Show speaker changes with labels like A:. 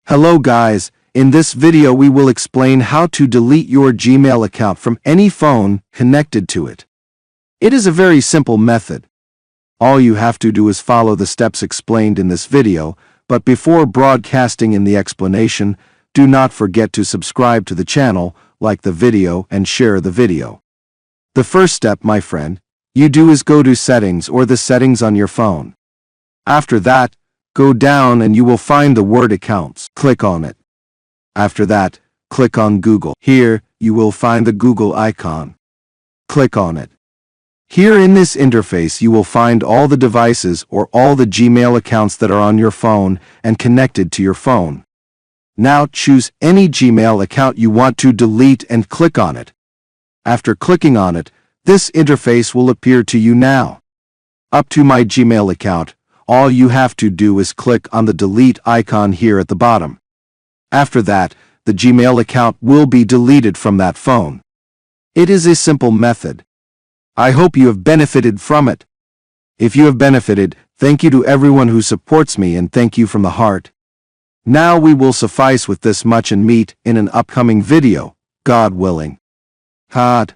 A: Hello guys, in this video we will explain how to delete your Gmail account from any phone connected to it. It is a very simple method. All you have to do is follow the steps explained in this video, but before broadcasting in the explanation, do not forget to subscribe to the channel, like the video and share the video. The first step, my friend, you do is go to Settings or the settings on your phone. After that, go down and you will find the word Accounts. Click on it. After that, click on Google. Here, you will find the Google icon. Click on it. Here in this interface you will find all the devices or all the Gmail accounts that are on your phone and connected to your phone. Now choose any Gmail account you want to delete and click on it. After clicking on it, this interface will appear to you now. Up to my Gmail account, all you have to do is click on the delete icon here at the bottom. After that, the Gmail account will be deleted from that phone. It is a simple method. I hope you have benefited from it. If you have benefited, thank you to everyone who supports me and thank you from the heart. Now we will suffice with this much and meet in an upcoming video, God willing. Had.